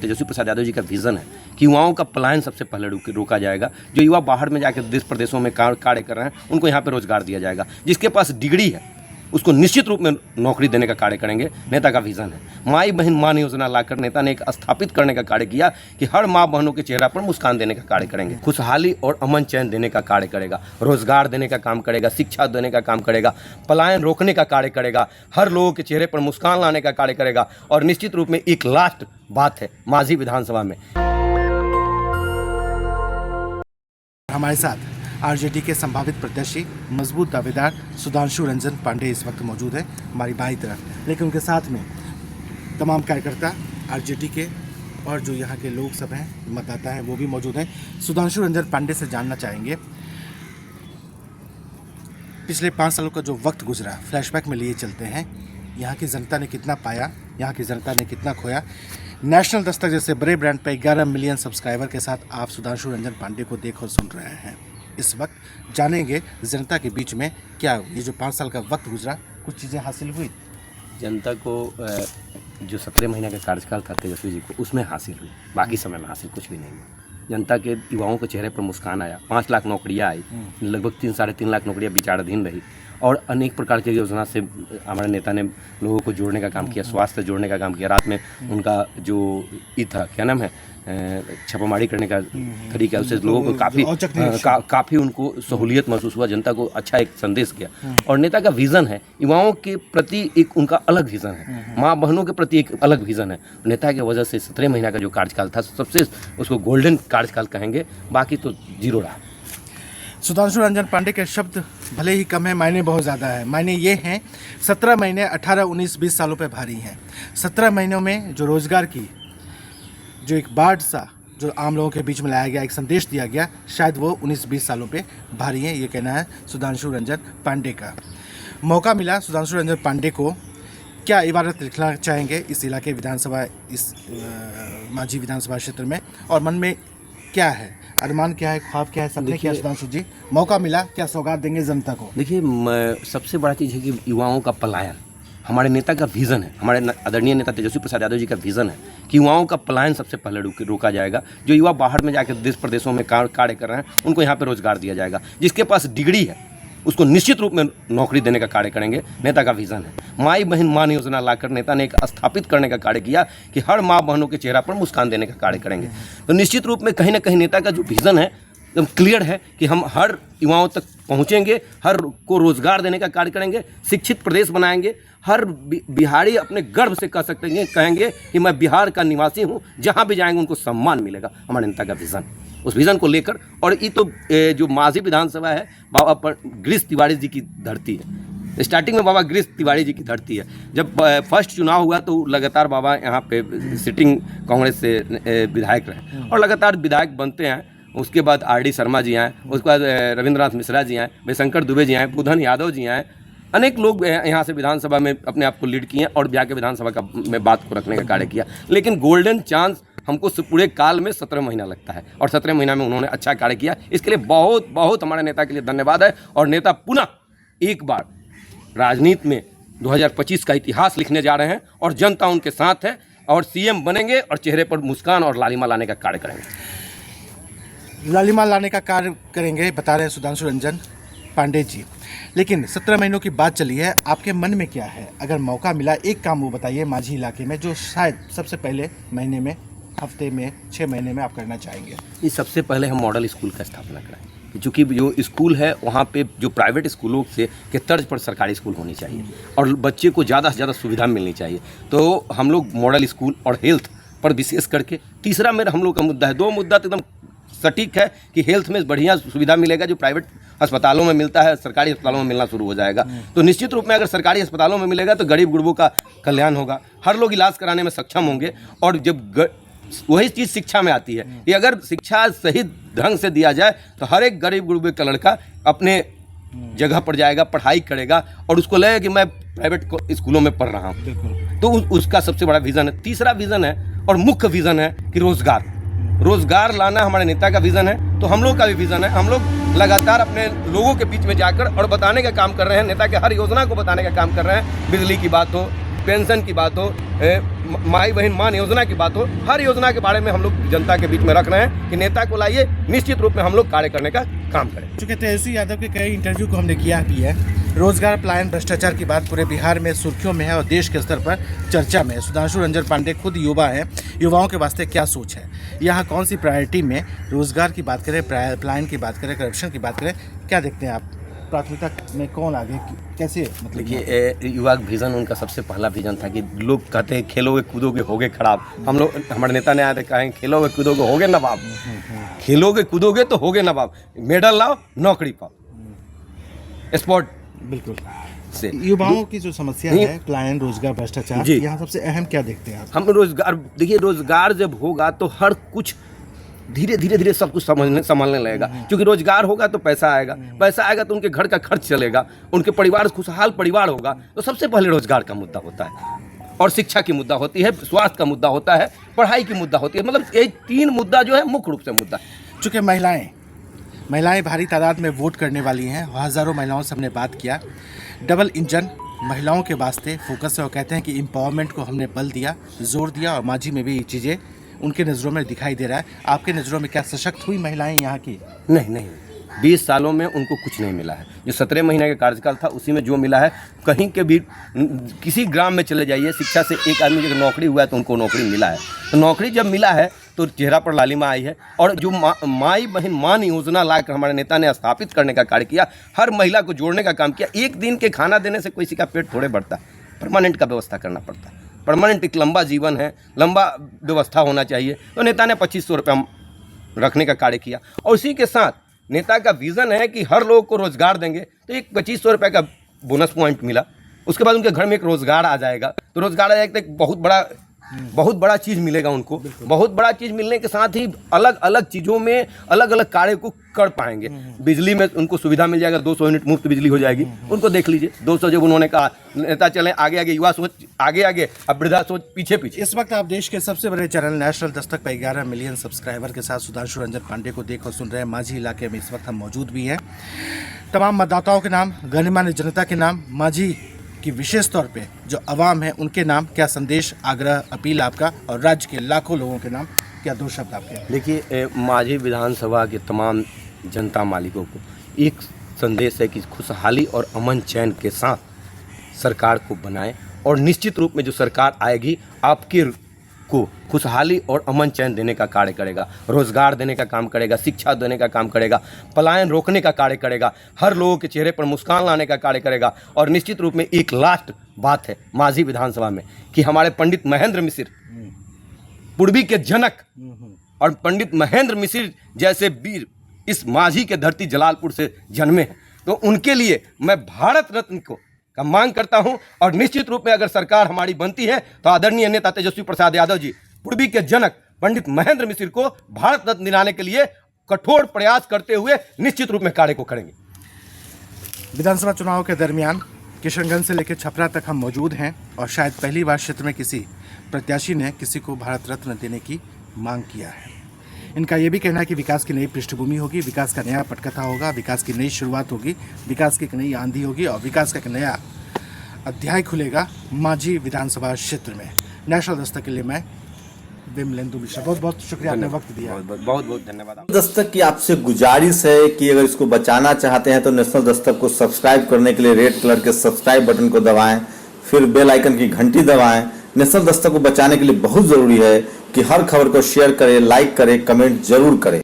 तेजस्वी प्रसाद यादव जी का विजन है कि युवाओं का पलायन सबसे पहले रोका जाएगा। जो युवा बाहर में जाकर देश प्रदेशों में कार्य कर रहे हैं उनको यहाँ पे रोजगार दिया जाएगा। जिसके पास डिग्री है उसको निश्चित रूप में नौकरी देने का कार्य करेंगे। नेता का विजन है माई बहन मान योजना लाकर नेता ने एक स्थापित करने का कार्य किया कि हर माँ बहनों के चेहरा पर मुस्कान देने का कार्य करेंगे। खुशहाली और अमन चैन देने का कार्य करेगा, रोजगार देने का काम करेगा, शिक्षा देने का काम करेगा, पलायन रोकने का कार्य करेगा, हर लोगों के चेहरे पर मुस्कान लाने का कार्य करेगा। और निश्चित रूप में एक लास्ट बात है, मांझी विधानसभा में हमारे साथ आरजेडी के संभावित प्रत्याशी मजबूत दावेदार सुधांशु रंजन पांडे इस वक्त मौजूद है हमारी बाईं तरफ, लेकिन उनके साथ में तमाम कार्यकर्ता आरजेडी के और जो यहाँ के लोग सब हैं, मतदाता हैं, वो भी मौजूद हैं। सुधांशु रंजन पांडे से जानना चाहेंगे पिछले 5 सालों का जो वक्त गुजरा, फ्लैशबैक में लिए चलते हैं, यहाँ की जनता ने कितना पाया, यहाँ की जनता ने कितना खोया। नेशनल दस्तक जैसे बड़े ब्रांड पर 11 मिलियन सब्सक्राइबर के साथ आप सुधांशु रंजन पांडे को देख और सुन रहे हैं। इस वक्त जानेंगे जनता के बीच में क्या ये जो 5 साल का वक्त गुजरा, कुछ चीज़ें हासिल हुई। जनता को जो 17 महीने का कार्यकाल था तेजस्वी जी को, उसमें हासिल हुई, बाकी समय में हासिल कुछ भी नहीं हुआ। जनता के युवाओं के चेहरे पर मुस्कान आया, 5 लाख नौकरियां आई, लगभग 3-3.5 लाख नौकरियां विचाराधीन रही और अनेक प्रकार की योजना से हमारे नेता ने लोगों को जोड़ने का काम किया, स्वास्थ्य जोड़ने का काम किया। रात में उनका जो था क्या नाम है छापामारी करने का तरीका, उससे लोगों को काफ़ी उनको सहूलियत महसूस हुआ, जनता को अच्छा एक संदेश किया। और नेता का विज़न है, युवाओं के प्रति एक उनका अलग विज़न है, माँ बहनों के प्रति एक अलग विज़न है। नेता की वजह से 17 महीना का जो कार्यकाल था सबसे उसको गोल्डन कार्यकाल कहेंगे, बाकी तो जीरो रहा। सुधांशु रंजन पांडे के शब्द भले ही कम है, मायने बहुत ज़्यादा है। मायने ये हैं 17 महीने 18, 19, 20 सालों पे भारी हैं। 17 महीनों में जो रोज़गार की जो एक बाढ़ सा जो आम लोगों के बीच में लाया गया, एक संदेश दिया गया, शायद वो 19-20 सालों पे भारी है, ये कहना है सुधांशु रंजन पांडे का। मौका मिला सुधांशु रंजन पांडे को, क्या इबारत लिखना चाहेंगे इस इलाके विधानसभा, इस मांझी विधानसभा क्षेत्र में, और मन में क्या है, अरमान क्या है, ख्वाब क्या है, सपने क्या है? सुधांशु जी, मौका मिला, क्या सौगात देंगे जनता को? देखिए, सबसे बड़ा चीज़ है कि युवाओं का पलायन हमारे नेता का विज़न है, हमारे आदरणीय नेता तेजस्वी प्रसाद यादव जी का विज़न है कि युवाओं का पलायन सबसे पहले रोका जाएगा। जो युवा बाहर में जाकर देश प्रदेशों में कार्य कर रहे हैं उनको यहाँ पे रोजगार दिया जाएगा। जिसके पास डिग्री है उसको निश्चित रूप में नौकरी देने का कार्य करेंगे। नेता का विज़न है माई बहन मान योजना लाकर नेता ने एक स्थापित करने का कार्य किया कि हर माँ बहनों के चेहरा पर मुस्कान देने का कार्य करेंगे। तो निश्चित रूप में कहीं ना कहीं नेता का जो विज़न है एकदम क्लियर है कि हम हर युवाओं तक पहुँचेंगे, हर को रोजगार देने का कार्य करेंगे, शिक्षित प्रदेश बनाएंगे। हर बिहारी अपने गर्व से कह सकते हैं, कहेंगे कि मैं बिहार का निवासी हूँ, जहाँ भी जाएंगे उनको सम्मान मिलेगा। हमारे नेता का विज़न, उस विज़न को लेकर, और ये तो जो मांझी विधानसभा है बाबा गिरीश तिवारी जी की धरती है। स्टार्टिंग में बाबा गिरीश तिवारी जी की धरती है। जब फर्स्ट चुनाव हुआ तो लगातार बाबा यहाँ पे सिटिंग कांग्रेस से विधायक रहे और लगातार विधायक बनते हैं। उसके बाद आर.डी. शर्मा जी आए, उसके बाद रविंद्रनाथ मिश्रा जी आए, भयशंकर दुबे जी आए, बुधन यादव जी आए, अनेक लोग यहाँ से विधानसभा में अपने आप को लीड किए और जाके विधानसभा का में बात को रखने का कार्य किया। लेकिन गोल्डन चांस हमको पूरे काल में 17 महीना लगता है और 17 महीना में उन्होंने अच्छा कार्य किया। इसके लिए बहुत बहुत हमारे नेता के लिए धन्यवाद है। और नेता पुनः एक बार राजनीति में 2025 का इतिहास लिखने जा रहे हैं और जनता उनके साथ है और सीएम बनेंगे और चेहरे पर मुस्कान और लालिमा लाने का कार्य करेंगे। लालिमा लाने का कार्य करेंगे बता रहे हैं सुधांशु रंजन पांडे जी। लेकिन 17 महीनों की बात चली है, आपके मन में क्या है? अगर मौका मिला, एक काम वो बताइए मांझी इलाके में जो शायद सबसे पहले महीने में, हफ्ते में, 6 महीने में आप करना चाहेंगे। ये सबसे पहले हम मॉडल स्कूल का स्थापना कराएं, क्योंकि जो स्कूल है वहाँ पे जो प्राइवेट स्कूलों से के तर्ज पर सरकारी स्कूल होनी चाहिए और बच्चे को ज़्यादा से ज़्यादा सुविधा मिलनी चाहिए। तो हम लोग मॉडल स्कूल और हेल्थ पर विशेष करके, तीसरा मेरा हम लोग का मुद्दा है, 2 मुद्दा तो एकदम सटीक है कि हेल्थ में बढ़िया सुविधा मिलेगा, जो प्राइवेट अस्पतालों में मिलता है सरकारी अस्पतालों में मिलना शुरू हो जाएगा। तो निश्चित रूप में अगर सरकारी अस्पतालों में मिलेगा तो गरीब गुरबों का कल्याण होगा, हर लोग इलाज कराने में सक्षम होंगे। और जब वही चीज़ शिक्षा में आती है कि अगर शिक्षा सही ढंग से दिया जाए तो हर एक गरीब गुरबे का लड़का अपने जगह पर जाएगा, पढ़ाई करेगा और उसको लगेगा कि मैं प्राइवेट स्कूलों में पढ़ रहा हूँ। तो उसका सबसे बड़ा विज़न है। तीसरा विज़न है और मुख्य विज़न है कि रोजगार लाना हमारे नेता का विज़न है। तो हम लोग का भी विज़न है। हम लोग लगातार अपने लोगों के बीच में जाकर और बताने का काम कर रहे हैं, नेता के हर योजना को बताने का काम कर रहे हैं। बिजली की बात हो, पेंशन की बात हो, माई बहन मान योजना की बात हो, हर योजना के बारे में हम लोग जनता के बीच में रख रहे हैं कि नेता को लाइए, निश्चित रूप में हम लोग कार्य करने का काम करें। चूँकि तेजस्वी यादव के कई इंटरव्यू को हमने किया भी है, रोजगार पलायन भ्रष्टाचार की बात पूरे बिहार में सुर्खियों में है और देश के स्तर पर चर्चा में है। सुधांशु रंजन पांडे खुद युवा हैं, युवाओं के वास्ते क्या सोच है, यहाँ कौन सी प्रायोरिटी में रोजगार की बात करें, पलायन की बात करें, करप्शन की बात करें, क्या देखते हैं आप, प्राथमिकता में कौन आगे कैसे? मतलब देखिए, युवा विजन उनका सबसे पहला विजन था कि लोग कहते हैं खेलोगे कूदोगे होगे खराब। हम लोग, हमारे नेता ने आते कहें खेलोगे कूदोगे होगे नवाब, खेलोगे कूदोगे तो होगे नवाब, मेडल लाओ नौकरी पाओ, स्पोर्ट। बिल्कुल से युवाओं की जो समस्या है पलायन, रोजगार, भ्रष्टाचार, जी, यहाँ सबसे अहम क्या देखते हैं आप? हम रोजगार, देखिए रोजगार जब होगा तो हर कुछ धीरे धीरे सब कुछ संभालने लगेगा, क्योंकि रोजगार होगा तो पैसा आएगा, पैसा आएगा तो उनके घर का खर्च चलेगा, उनके परिवार खुशहाल परिवार होगा। तो सबसे पहले रोजगार का मुद्दा होता है, और शिक्षा की मुद्दा होती है, स्वास्थ्य का मुद्दा होता है, पढ़ाई की मुद्दा होती है। मतलब ये 3 मुद्दा जो है मुख्य रूप से मुद्दा है। चूँकि महिलाएं भारी तादाद में वोट करने वाली हैं, हज़ारों महिलाओं से हमने बात किया, डबल इंजन महिलाओं के वास्ते फोकस है और कहते हैं कि एम्पावरमेंट को हमने बल दिया, जोर दिया, और मांझी में भी ये चीज़ें उनके नज़रों में दिखाई दे रहा है। आपके नज़रों में क्या सशक्त हुई महिलाएं यहाँ की? नहीं, 20 सालों में उनको कुछ नहीं मिला है। जो 17 महीने का कार्यकाल था उसी में जो मिला है, कहीं के भी किसी ग्राम में चले जाइए, शिक्षा से एक आदमी जब नौकरी हुआ है तो उनको नौकरी मिला है। तो नौकरी जब मिला है तो चेहरा पर लालिमा आई है। और जो माई बहन मान योजना लाकर हमारे नेता ने स्थापित करने का कार्य किया, हर महिला को जोड़ने का काम किया। एक दिन के खाना देने से किसी का पेट थोड़े बढ़ता है, परमानेंट का व्यवस्था करना पड़ता है। परमानेंट एक लंबा जीवन है, लंबा व्यवस्था होना चाहिए। तो नेता ने 2500 रुपये रखने का कार्य किया, और उसी के साथ नेता का विज़न है कि हर लोग को रोजगार देंगे। तो एक 2500 रुपये का बोनस पॉइंट मिला, उसके बाद उनके घर में एक रोजगार आ जाएगा। तो रोजगार आ जाएगा तो एक बहुत बड़ा चीज़ मिलेगा उनको। बहुत बड़ा चीज़ मिलने के साथ ही अलग अलग चीज़ों में अलग अलग कार्य को कर पाएंगे। बिजली में उनको सुविधा मिल जाएगा, 200 यूनिट मुफ्त बिजली हो जाएगी। उनको देख लीजिए, 200 जब उन्होंने कहा, नेता चले आगे आगे, युवा सोच आगे आगे, अब वृद्धा सोच पीछे पीछे। इस वक्त आप देश के सबसे बड़े चैनल नेशनल दस्तक पर 11 मिलियन सब्सक्राइबर के साथ सुधांशु रंजन पांडे को देख और सुन रहे हैं। मांझी इलाके में इस वक्त हम मौजूद भी हैं। तमाम मतदाताओं के नाम, गणमान्य जनता के नाम, मांझी कि विशेष तौर पे जो अवाम है उनके नाम क्या संदेश, आग्रह, अपील आपका, और राज्य के लाखों लोगों के नाम क्या 2 शब्द आपके? देखिए, मांझी विधानसभा के तमाम जनता मालिकों को एक संदेश है कि खुशहाली और अमन चैन के साथ सरकार को बनाएं, और निश्चित रूप में जो सरकार आएगी आपके को खुशहाली और अमन चैन देने का कार्य करेगा, रोजगार देने का काम करेगा, शिक्षा देने का काम करेगा, पलायन रोकने का कार्य करेगा, हर लोगों के चेहरे पर मुस्कान लाने का कार्य करेगा। और निश्चित रूप में एक लास्ट बात है मांझी विधानसभा में कि हमारे पंडित महेंद्र मिश्र, पूर्वी के जनक, और पंडित महेंद्र मिश्र जैसे वीर इस मांझी के धरती जलालपुर से जन्मे हैं। तो उनके लिए मैं भारत रत्न को का मांग करता हूं, और निश्चित रूप में अगर सरकार हमारी बनती है तो आदरणीय नेता तेजस्वी प्रसाद यादव जी, पूर्वी के जनक पंडित महेंद्र मिश्र को भारत रत्न दिलाने के लिए कठोर प्रयास करते हुए निश्चित रूप में कार्य को करेंगे। विधानसभा चुनाव के दरमियान किशनगंज से लेकर छपरा तक हम मौजूद हैं, और शायद पहली बार क्षेत्र में किसी प्रत्याशी ने किसी को भारत रत्न देने की मांग किया है। इनका ये भी कहना है कि विकास की नई पृष्ठभूमि होगी, विकास का नया पटकथा होगा, विकास की नई शुरुआत होगी, विकास की एक नई आंधी होगी, और विकास का एक नया अध्याय खुलेगा मांझी विधानसभा क्षेत्र में। नेशनल दस्तक के लिए मैं विमलेंदु मिश्रा, बहुत बहुत शुक्रिया, आपने वक्त दिया। बहुत बहुत धन्यवाद। दस्तक की आपसे गुजारिश है कि अगर इसको बचाना चाहते हैं तो नेशनल दस्तक को सब्सक्राइब करने के लिए रेड कलर के सब्सक्राइब बटन को दबाएं, फिर बेल आइकन की घंटी दबाएं। नेशनल दस्तक को बचाने के लिए बहुत जरूरी है कि हर खबर को शेयर करें, लाइक करें, कमेंट जरूर करें।